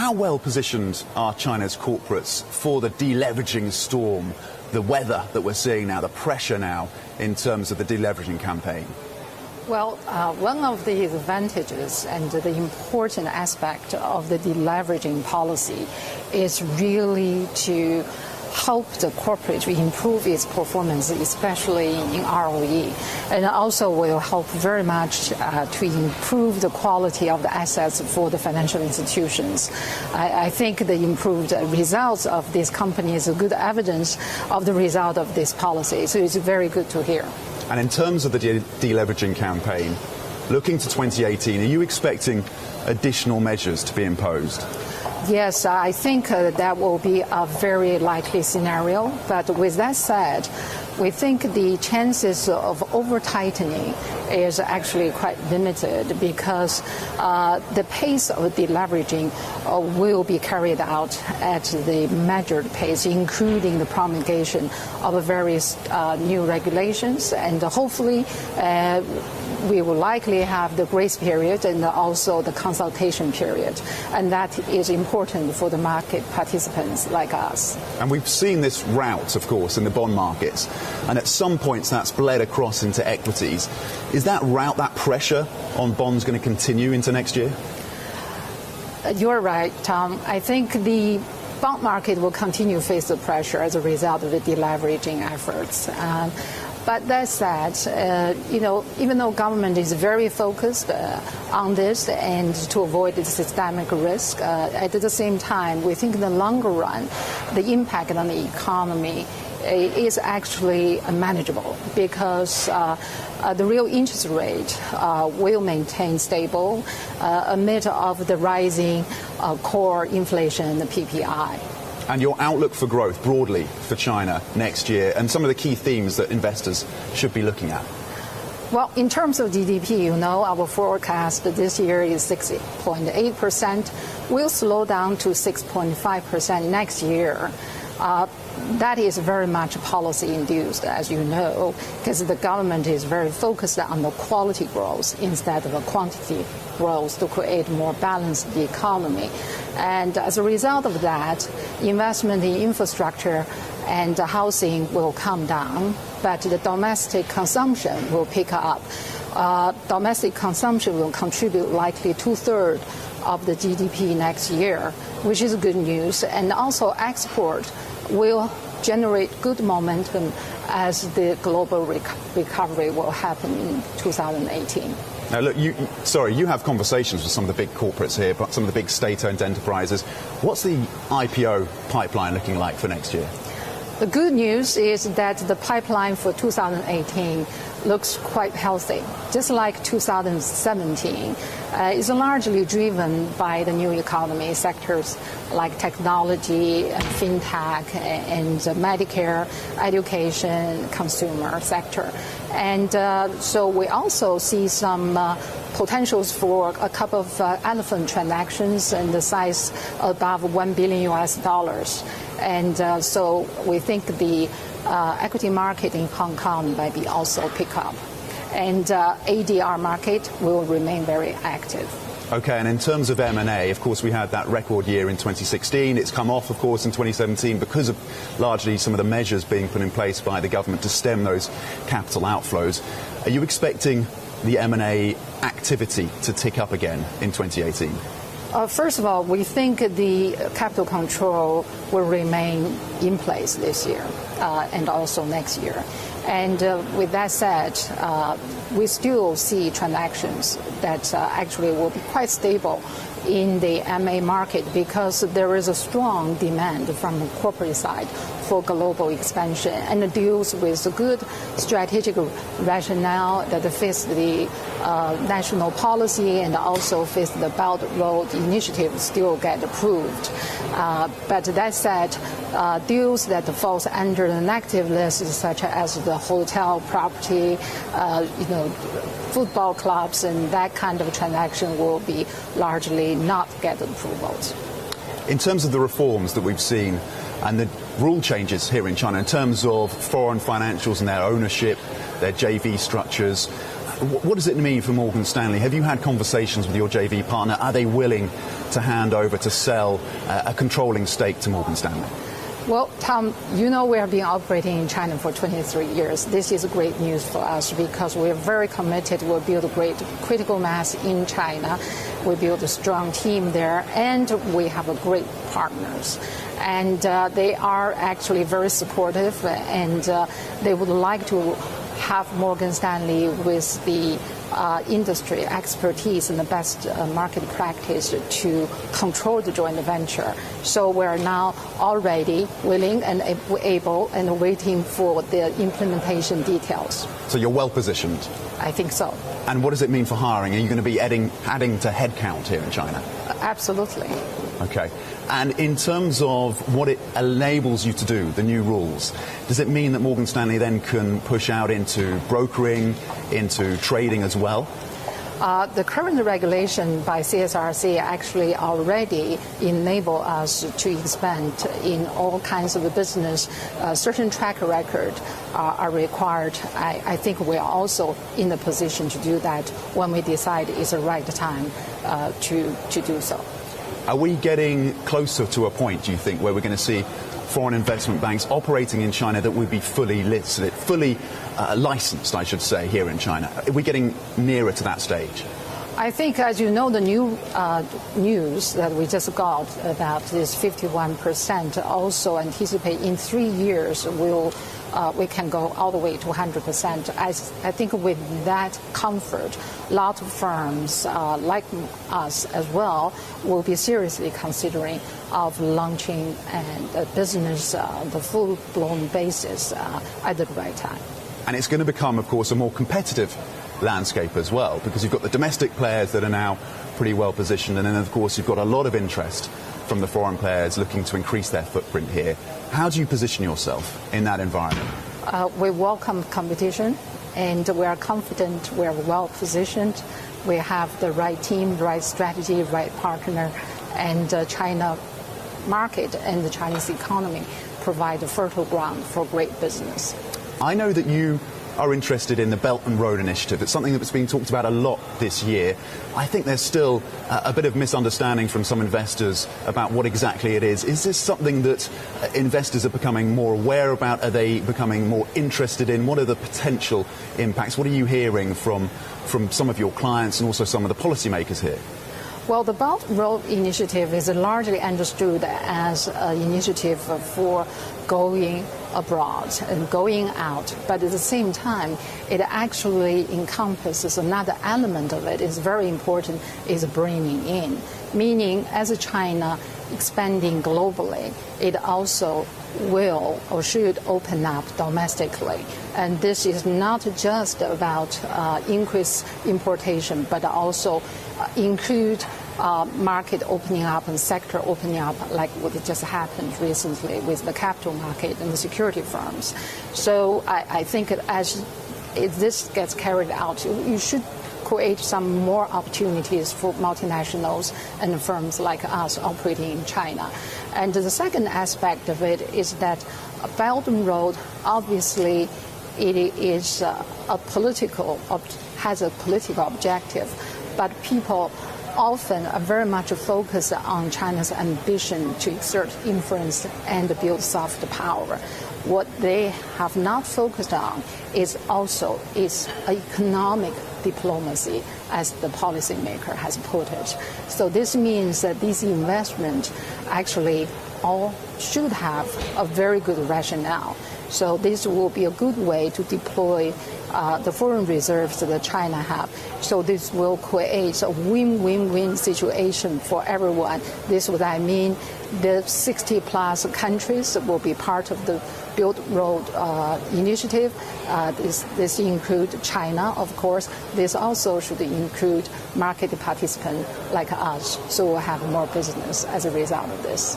How well positioned are China's corporates for the deleveraging storm, the weather that we're seeing now, the pressure now in terms of the deleveraging campaign? Well, one of the advantages and the important aspect of the deleveraging policy is really to help the corporate to improve its performance, especially in ROE, and also will help very much to improve the quality of the assets for the financial institutions. I think the improved results of this company is a good evidence of the result of this policy, so it's very good to hear. And in terms of the deleveraging campaign, looking to 2018, are you expecting additional measures to be imposed? Yes, I think that will be a very likely scenario. But with that said, we think the chances of over-tightening is actually quite limited because the pace of deleveraging will be carried out at the measured pace, including the promulgation of various new regulations. And hopefully we will likely have the grace period and also the consultation period. And that is important for the market participants like us. And we've seen this rout, of course, in the bond markets. And at some points that's bled across into equities. Is that rout, that pressure on bonds going to continue into next year? You're right, Tom. I think the bond market will continue to face the pressure as a result of the deleveraging efforts. But that said, even though government is very focused on this and to avoid the systemic risk, at the same time, we think in the longer run, the impact on the economy is actually manageable because the real interest rate will maintain stable amid of the rising core inflation, the PPI. And your outlook for growth broadly for China next year and some of the key themes that investors should be looking at? Well, in terms of GDP, our forecast this year is 6.8%. Will slow down to 6.5% next year. That is very much policy-induced, as you know, because the government is very focused on the quality growth instead of the quantity growth to create more balanced economy. And as a result of that, investment in infrastructure and housing will come down, but the domestic consumption will pick up. Domestic consumption will contribute likely 2/3 of the GDP next year, which is good news. And also export will generate good momentum as the global recovery will happen in 2018. Now, look, you have conversations with some of the big corporates here, but some of the big state-owned enterprises. What's the IPO pipeline looking like for next year? The good news is that the pipeline for 2018 looks quite healthy. Just like 2017, is largely driven by the new economy sectors like technology, fintech, and Medicare, education, consumer sector. And so we also see some potentials for a couple of elephant transactions in the size above $1 billion. And so we think the equity market in Hong Kong might be also pick up. And ADR market will remain very active. Okay, and in terms of M&A, of course, we had that record year in 2016. It's come off, of course, in 2017 because of largely some of the measures being put in place by the government to stem those capital outflows. Are you expecting the M&A activity to tick up again in 2018? First of all, we think the capital control will remain in place this year and also next year. And with that said, we still see transactions that actually will be quite stable in the M&A market because there is a strong demand from the corporate side for global expansion and deals with good strategic rationale that fits the national policy and also fits the Belt Road Initiative still get approved. But that said, deals that falls under the negative list such as the hotel property, football clubs and that kind of transaction will be largely not get approvals. In terms of the reforms that we've seen and the rule changes here in China in terms of foreign financials and their ownership, their JV structures, What does it mean for Morgan Stanley? Have you had conversations with your JV partner? Are they willing to hand over, to sell a controlling stake to Morgan Stanley? Well, Tom, you know we have been operating in China for 23 years. This is great news for us because we're very committed. We'll build a great critical mass in China. We build a strong team there, and we have a great partners. And they are actually very supportive, and they would like to have Morgan Stanley with the industry expertise and the best market practice to control the joint venture. So we're now already willing and able and waiting for the implementation details. So you're well positioned? I think so. And what does it mean for hiring? Are you going to be adding to headcount here in China? Absolutely. Okay. And in terms of what it enables you to do, the new rules, does it mean that Morgan Stanley then can push out into brokering, into trading as well? The current regulation by CSRC actually already enable us to expand in all kinds of business. Certain track record are required. I think we're also in the position to do that when we decide it's the right time to do so. Are we getting closer to a point, do you think, where we're going to see foreign investment banks operating in China that would be fully listed, fully licensed, I should say, here in China? Are we getting nearer to that stage? I think, as you know, the new news that we just got about this 51% also anticipate in 3 years we can go all the way to 100%. I think with that comfort, a lot of firms like us as well will be seriously considering of launching a business the full-blown basis at the right time. And it's going to become, of course, a more competitive landscape as well, because you've got the domestic players that are now pretty well positioned, and then of course you've got a lot of interest from the foreign players looking to increase their footprint here. How do you position yourself in that environment? We welcome competition, and we are confident we are well positioned. We have the right team, the right strategy, right partner, and the China market and the Chinese economy provide a fertile ground for great business. I know that you are interested in the Belt and Road Initiative. It's something that's been talked about a lot this year. I think there's still a bit of misunderstanding from some investors about what exactly it is. Is this something that investors are becoming more aware about? Are they becoming more interested in? What are the potential impacts? What are you hearing from some of your clients and also some of the policymakers here? Well, the Belt and Road Initiative is largely understood as an initiative for going abroad and going out, but at the same time, it actually encompasses another element of it. Is very important, is bringing in, meaning as China expanding globally, it also will or should open up domestically. And this is not just about increased importation, but also include market opening up and sector opening up, like what just happened recently with the capital market and the security firms. So I think as this gets carried out, you should create some more opportunities for multinationals and firms like us operating in China. And the second aspect of it is that Belt and Road, obviously, it is has a political objective, but people often are very much focused on China's ambition to exert influence and build soft power. What they have not focused on is also its economic diplomacy, as the policymaker has put it. So this means that these investments actually all should have a very good rationale. So this will be a good way to deploy the foreign reserves that China have. So this will create a win-win-win situation for everyone. This is what I mean. The 60-plus countries will be part of the Belt and Road initiative. This includes China, of course. This also should include market participants like us. So we'll have more business as a result of this.